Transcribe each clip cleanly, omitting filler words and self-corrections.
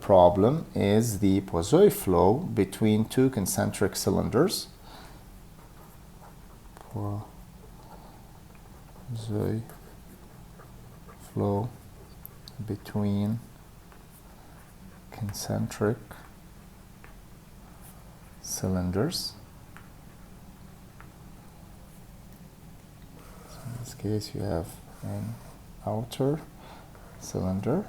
problem is the Poiseuille flow between two concentric cylinders. Poiseuille flow between concentric cylinders. So in this case, you have an outer cylinder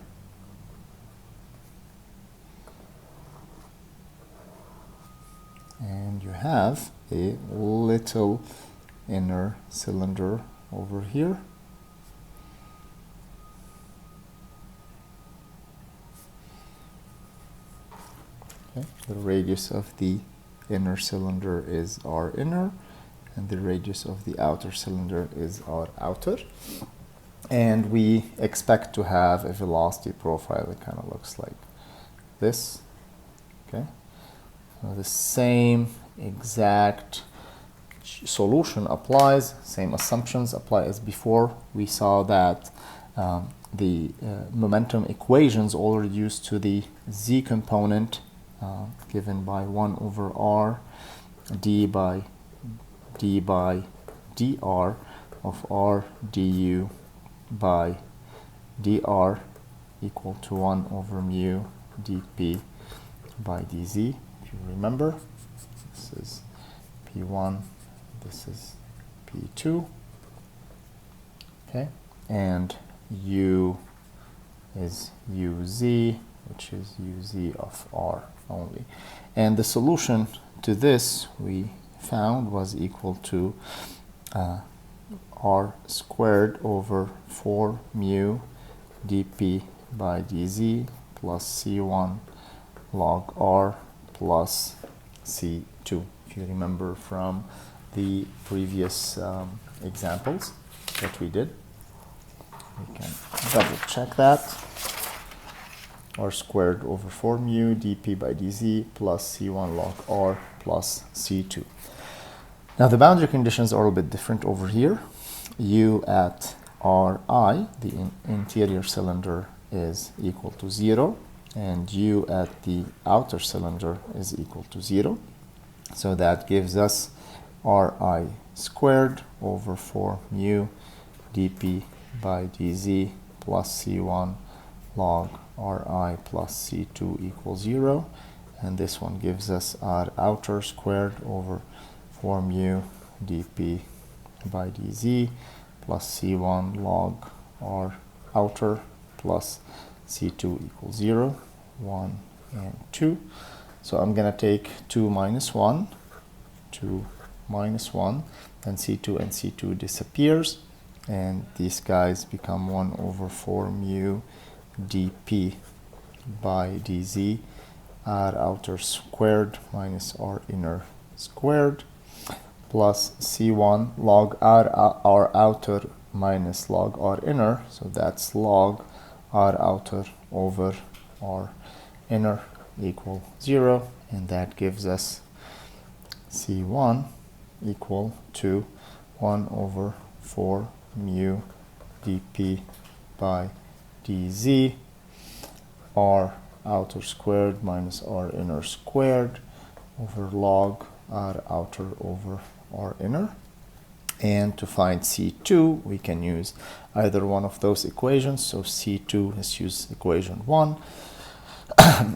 and you have a little inner cylinder over here. Okay. The radius of the inner cylinder is R inner, and the radius of the outer cylinder is R outer. And we expect to have a velocity profile that kind of looks like this. Okay. So the same exact solution applies, same assumptions apply as before. We saw that the momentum equations all reduce to the z component given by 1 over r d by dr of r du by dr equal to 1 over mu dp by dz. If you remember, this is P1, this is P2, okay, and U is UZ, which is UZ of R only. And the solution to this we found was equal to R squared over 4 mu dP by dz plus C1 log R plus C2. If you remember from the previous examples that we did, we can double check that. R squared over 4 mu dP by dz plus C1 log R plus C2. Now the boundary conditions are a bit different over here. U at Ri, the interior cylinder, is equal to 0, and U at the outer cylinder is equal to 0. So that gives us Ri squared over 4 mu dP by dz plus C1 log Ri plus C2 equals 0. And this one gives us R outer squared over 4 mu dP by dz plus C1 log R outer plus C2 equals 0, 1 and 2. So I'm going to take 2 minus 1, 2 minus 1, and C2 disappears, and these guys become 1 over 4 mu dP by dz, R outer squared minus R inner squared, plus C1 log R outer minus log R inner, so that's log R outer over R inner equal 0, and that gives us C1 equal to 1 over 4 mu dP by dz, R outer squared minus R inner squared over log R outer over R inner. And to find C2, we can use either one of those equations. So C2, let's use equation 1,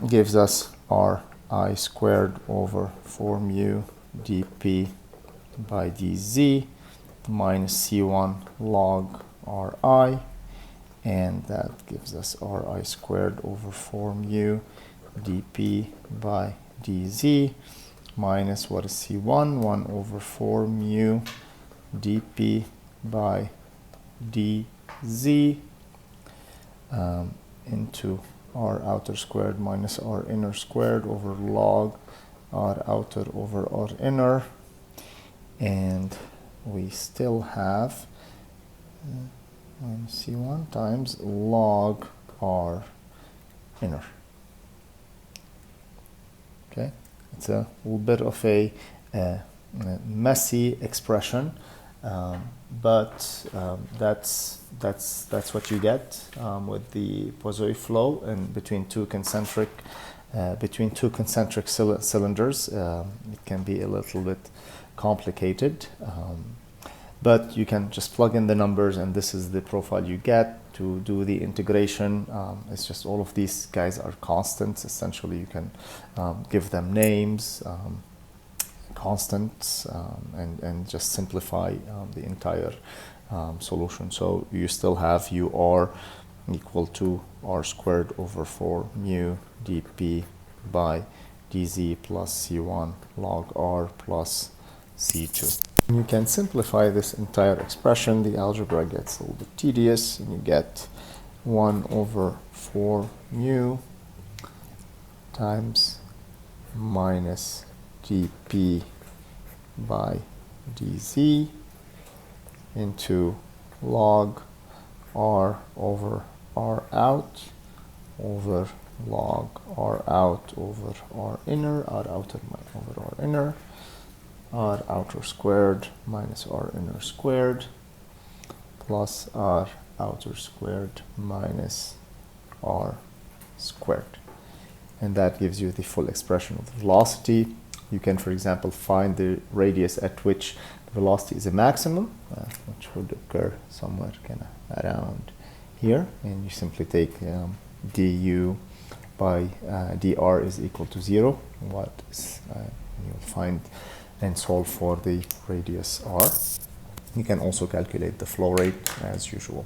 gives us Ri squared over 4 mu dP by dz minus C1 log Ri, and that gives us Ri squared over 4 mu dP by dz minus, what is C1? 1 over 4 mu dP by dz into R outer squared minus R inner squared over log R outer over R inner, and we still have C1 times log R inner. Okay, it's a little bit of a messy expression, That's what you get with the Poiseuille flow, and between two concentric cylinders. It can be a little bit complicated, but you can just plug in the numbers, and this is the profile you get. To do the integration, it's just all of these guys are constants. Essentially, you can give them names, constants, and just simplify the entire solution. So you still have UR equal to R squared over 4 mu dp by dz plus C1 log R plus C2. You can simplify this entire expression. The algebra gets a little bit tedious, and you get 1 over 4 mu times minus dp by dz into log R over R out over log R out over R inner, R outer over R inner, R outer squared minus R inner squared plus R outer squared minus R squared. And that gives you the full expression of the velocity. You can, for example, find the radius at which the velocity is a maximum, which would occur somewhere kind of around here. And you simply take du by dr is equal to 0. You'll find and solve for the radius r. You can also calculate the flow rate as usual.